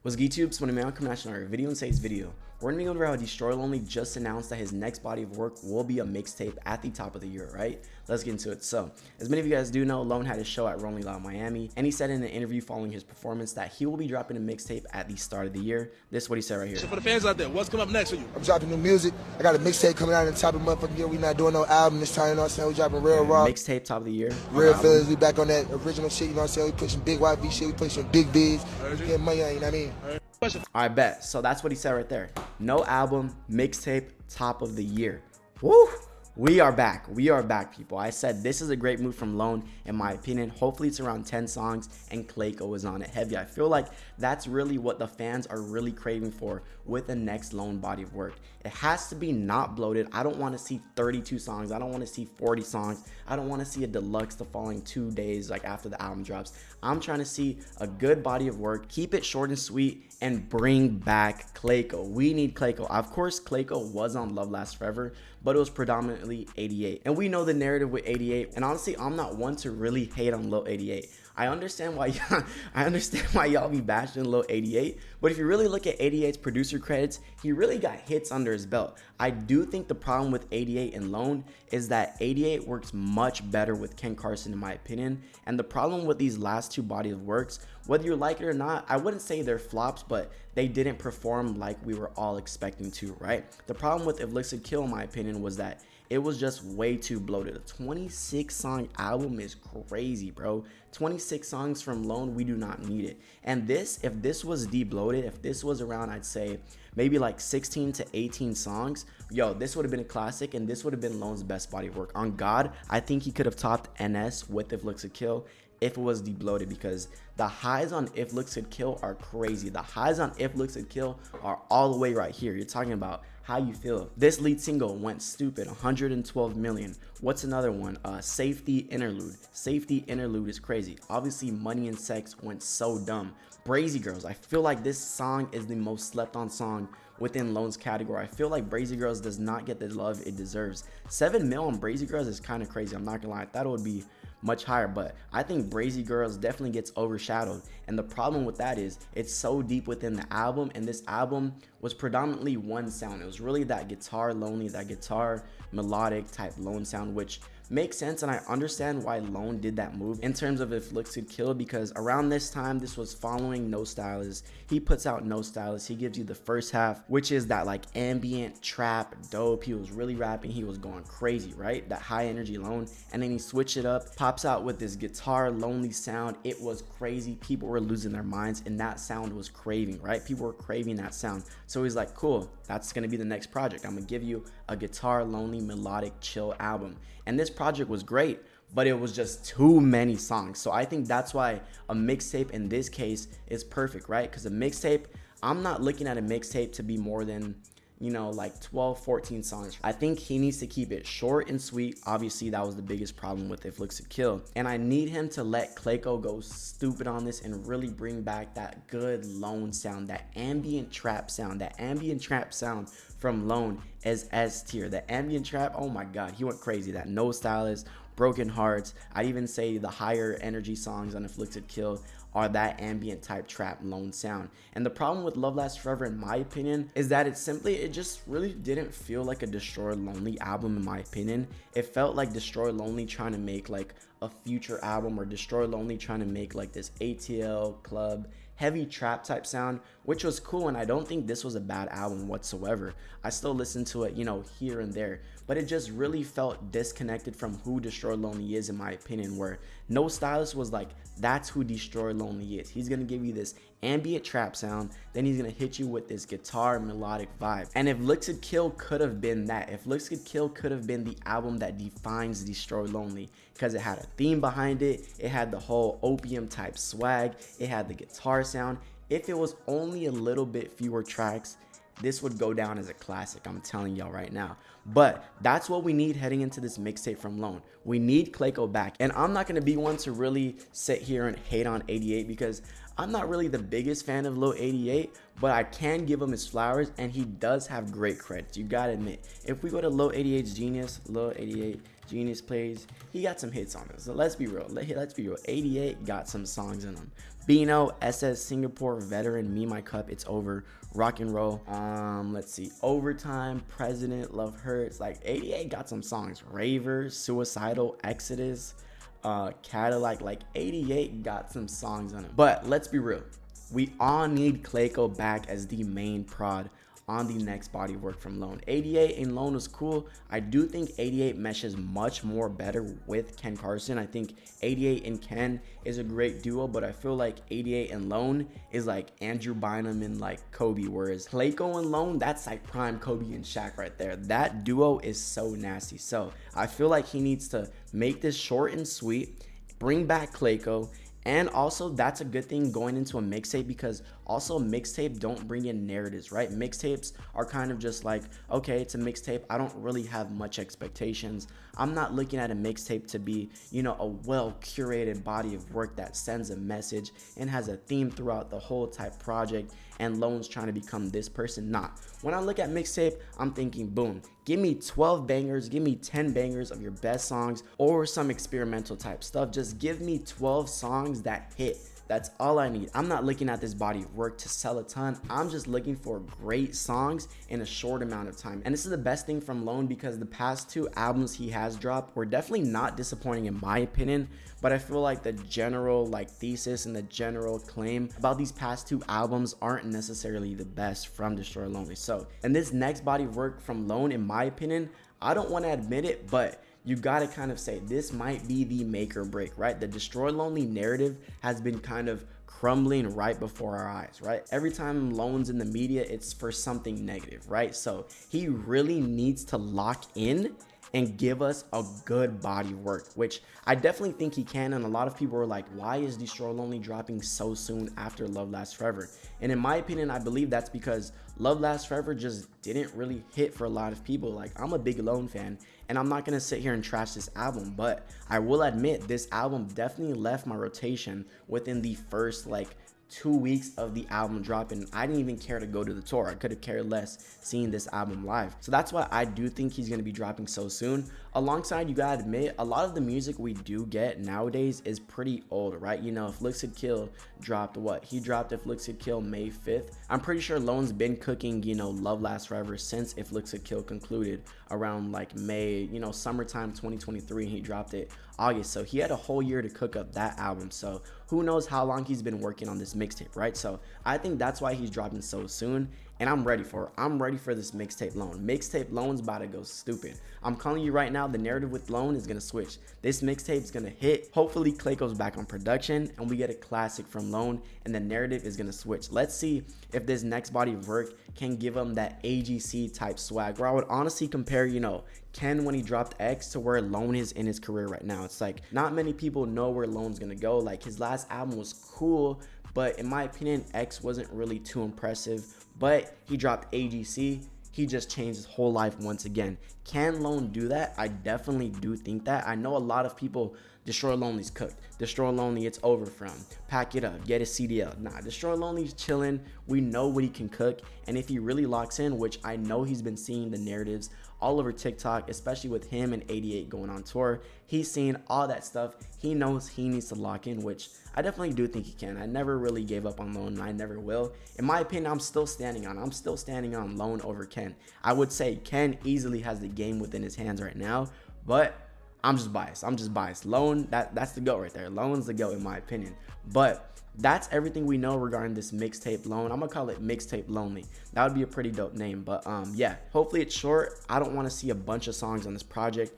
What's good, YouTube? So MONEYMAY coming at you on our video in today's video. We're gonna go over how Destroy Lonely just announced that his next body of work will be a mixtape at the top of the year, right? Let's get into it. So, as many of you guys do know, Lone had a show at Rolling Loud Miami, and he said in an interview following his performance that he will be dropping a mixtape at the start of the year. This is what he said right here. So for the fans out there, what's coming up next for you? I'm dropping new music. I got a mixtape coming out in the top of the motherfucking year. We not doing no album this time, you know what I'm saying? We dropping real raw. Mixtape top of the year. Real feelings. We back on that original shit, you know what I'm saying? We pushing big YB shit. We pushing big bigs. Getting money on, you know what I mean? I bet. So that's what he said right there. No album, mixtape, top of the year. Woo! We are back. We are back, people. I said this is a great move from Lone, in my opinion. Hopefully it's around 10 songs and Clayco is on it heavy. I feel like that's really what the fans are really craving for with the next Lone body of work. It has to be not bloated. I don't want to see 32 songs. I don't want to see 40 songs. I don't want to see a deluxe the following 2 days like after the album drops. I'm trying to see a good body of work. Keep it short and sweet and bring back Clayco. We need Clayco. Of course, Clayco was on Love Lasts Forever, but it was predominantly 88. And we know the narrative with 88. And honestly, I'm not one to really hate on Lil 88. I understand why y'all be bashing Lil 88, but if you really look at 88's producer credits, he really got hits under his belt. I do think the problem with 88 and Lone is that 88 works much better with Ken Carson, in my opinion. And the problem with these last two bodies of works, whether you like it or not, I wouldn't say they're flops, but they didn't perform like we were all expecting to, right? The problem with If Looks Could Kill, in my opinion, was that it was just way too bloated. A 26 song album is crazy, bro. 26 songs from Lone, we do not need it. And this, if this was de-bloated, if this was around, I'd say maybe like 16 to 18 songs, yo, this would have been a classic, and this would have been Lone's best body of work. On God, I think he could have topped NS with If Looks Could Kill if it was de-bloated, because the highs on If Looks Could Kill are crazy. The highs on If Looks Could Kill are all the way right here. You're talking about how you feel. This lead single went stupid, 112 million. What's another one? Safety Interlude. Safety Interlude is crazy. Obviously, Money and Sex went so dumb. Brazy Girls, I feel like this song is the most slept on song within Lone's category. I feel like Brazy Girls does not get the love it deserves. 7 mil on Brazy Girls is kind of crazy. I'm not gonna lie. I thought it would be much higher, but I think Brazy Girls definitely gets overshadowed. And the problem with that is it's so deep within the album, and this album was predominantly one sound. It was really that guitar lonely, that guitar melodic type Lone sound, which makes sense, and I understand why Lone did that move in terms of If Looks Could Kill, because around this time, this was following No Stylist. He puts out No Stylist. He gives you the first half, which is that like ambient trap dope. He was really rapping. He was going crazy, right? That high energy Lone, and then he switched it up, pops out with this guitar lonely sound. It was crazy. People were losing their minds, and that sound was craving, right? People were craving that sound. So he's like, cool, that's gonna be the next project. I'm gonna give you a guitar lonely melodic chill album. And this project was great, but it was just too many songs. So I think that's why a mixtape in this case is perfect, right? Because a mixtape, I'm not looking at a mixtape to be more than, you know, like 12, 14 songs. I think he needs to keep it short and sweet. Obviously, that was the biggest problem with If Looks Could Kill. And I need him to let Clayco go stupid on this and really bring back that good Lone sound, that ambient trap sound. That ambient trap sound from Lone is S tier. The ambient trap, oh my God, he went crazy. That No Stylist, Broken Hearts, I'd even say the higher energy songs on If Looks Could Kill are that ambient type trap Lone sound. And the problem with Love Lasts Forever, in my opinion, is that it just really didn't feel like a Destroy Lonely album, in my opinion. It felt like Destroy Lonely trying to make like a future album, or Destroy Lonely trying to make like this ATL club heavy trap type sound, which was cool, and I don't think this was a bad album whatsoever. I still listen to it, you know, here and there, but it just really felt disconnected from who Destroy Lonely is, in my opinion, where No Stylist was like, that's who Destroy Lonely is. He's gonna give you this ambient trap sound, then he's gonna hit you with this guitar melodic vibe. And If Looks Could Kill could have been that. If Looks Could Kill could have been the album that defines Destroy Lonely, because it had a theme behind it, it had the whole opium type swag, it had the guitar sound. If it was only a little bit fewer tracks, this would go down as a classic, I'm telling y'all right now. But that's what we need heading into this mixtape from Lone. We need Clayco back. And I'm not gonna be one to really sit here and hate on 88, because I'm not really the biggest fan of Lil 88, but I can give him his flowers, and he does have great credits. You gotta admit, if we go to Lil 88's Genius, Lil 88 Genius Plays. He got some hits on it. So let's be real. Let's be real. 88 got some songs in him. Bino, SS Singapore, Veteran, Me My Cup, It's Over, Rock and Roll. Let's see. Overtime, President, Love Hurts. Like 88 got some songs. Raver, Suicidal, Exodus, Cadillac. Like 88 got some songs on it. But let's be real. We all need Clayco back as the main prod on the next body of work from Lone. 88 and Lone was cool. I do think 88 meshes much more better with Ken Carson. I think 88 and Ken is a great duo, but I feel like 88 and Lone is like Andrew Bynum and like Kobe, whereas Clayco and Lone, that's like prime Kobe and Shaq right there. That duo is so nasty. So I feel like he needs to make this short and sweet, bring back Clayco. And also, that's a good thing going into a mixtape, because also mixtape don't bring in narratives, right? Mixtapes are kind of just like, okay, it's a mixtape. I don't really have much expectations. I'm not looking at a mixtape to be, you know, a well-curated body of work that sends a message and has a theme throughout the whole type project, and Lone's trying to become this person. Nah. When I look at mixtape, I'm thinking, boom, give me 12 bangers, give me 10 bangers of your best songs, or some experimental type stuff. Just give me 12 songs that hit. That's all I need. I'm not looking at this body of work to sell a ton. I'm just looking for great songs in a short amount of time. And this is the best thing from Lone, because the past 2 albums he has dropped were definitely not disappointing in my opinion, but I feel like the general like thesis and the general claim about these past 2 albums aren't necessarily the best from Destroy Lonely. So, and this next body of work from Lone, in my opinion, I don't want to admit it, but you gotta kind of say this might be the make or break, right? The Destroy Lonely narrative has been kind of crumbling right before our eyes, right? Every time Lone's in the media, it's for something negative, right? So he really needs to lock in and give us a good body of work, which I definitely think he can. And a lot of people are like, why is Destroy Lonely dropping so soon after Love Lasts Forever? And in my opinion, I believe that's because Love Lasts Forever just didn't really hit for a lot of people. Like, I'm a big Lone fan, and I'm not gonna sit here and trash this album, but I will admit this album definitely left my rotation within the first like 2 weeks of the album dropping. I didn't even care to go to the tour. I could have cared less seeing this album live. So that's why I do think he's gonna be dropping so soon. Alongside, you gotta admit, a lot of the music we do get nowadays is pretty old, right? You know, If Looks Could Kill dropped what? He dropped If Looks Could Kill May 5th. I'm pretty sure Lone's been cooking, you know, Love Lasts Forever since If Looks Could Kill concluded around like May, you know, summertime 2023, and he dropped it August. So he had a whole year to cook up that album. So who knows how long he's been working on this mixtape, right? So I think that's why he's dropping so soon, and I'm ready for it. I'm ready for this mixtape Lone. Mixtape Lone's about to go stupid. I'm calling you right now, the narrative with Lone is gonna switch. This mixtape's gonna hit. Hopefully Clayco's back on production and we get a classic from Lone, and the narrative is gonna switch. Let's see if this next body of work can give him that AGC type swag, where I would honestly compare, you know, Ken when he dropped X to where Lone is in his career right now. It's like not many people know where Lone's gonna go. Like, his last album was cool, but in my opinion, X wasn't really too impressive. But he dropped AGC. He just changed his whole life once again. Can Lone do that? I definitely do think that. I know a lot of people, Destroy Lonely's cooked. Destroy Lonely, It's Over from. Pack It Up, Get a CDL. Nah, Destroy Lonely's chilling. We know what he can cook. And if he really locks in, which I know he's been seeing the narratives all over TikTok, especially with him and 88 going on tour, he's seeing all that stuff. He knows he needs to lock in, which I definitely do think he can. I never really gave up on Lone, and I never will. In my opinion, I'm still standing on Lone over Ken. I would say Ken easily has the game within his hands right now, but I'm just biased. Lone, that's the GOAT right there. Lone's the GOAT in my opinion. But that's everything we know regarding this mixtape Lone. I'm gonna call it Mixtape Lonely. That would be a pretty dope name. But yeah, hopefully it's short. I don't want to see a bunch of songs on this project.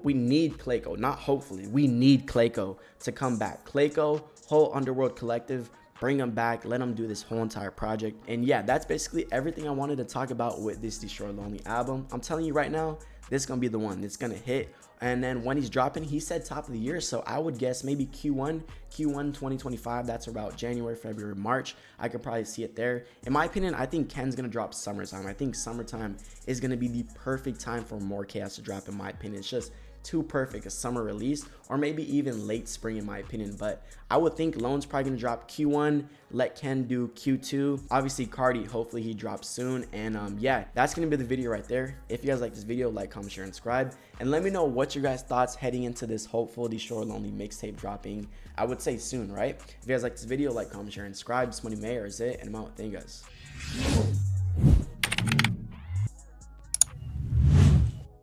We need Clayco, not hopefully. We need Clayco to come back. Clayco, whole Underworld Collective, bring them back, let them do this whole entire project. And yeah, that's basically everything I wanted to talk about with this Destroy Lonely album. I'm telling you right now, this is gonna be the one that's gonna hit. And then when he's dropping, he said top of the year, so I would guess maybe Q1 2025. That's about January, February, March. I could probably see it there. In my opinion, I think Ken's gonna drop summertime. I think summertime is gonna be the perfect time for More Chaos to drop, in my opinion. It's just too perfect, a summer release, or maybe even late spring in my opinion. But I would think Lone's probably gonna drop Q1, let Ken do Q2. Obviously Cardi, hopefully he drops soon. And yeah, that's gonna be the video right there. If you guys like this video, like, comment, share, and subscribe. And let me know what your guys' thoughts heading into this hopeful Destroy Lonely mixtape dropping, I would say soon, right? If you guys like this video, like, comment, share, and subscribe. It's Money May, or is it? And I'm out. Thank you guys.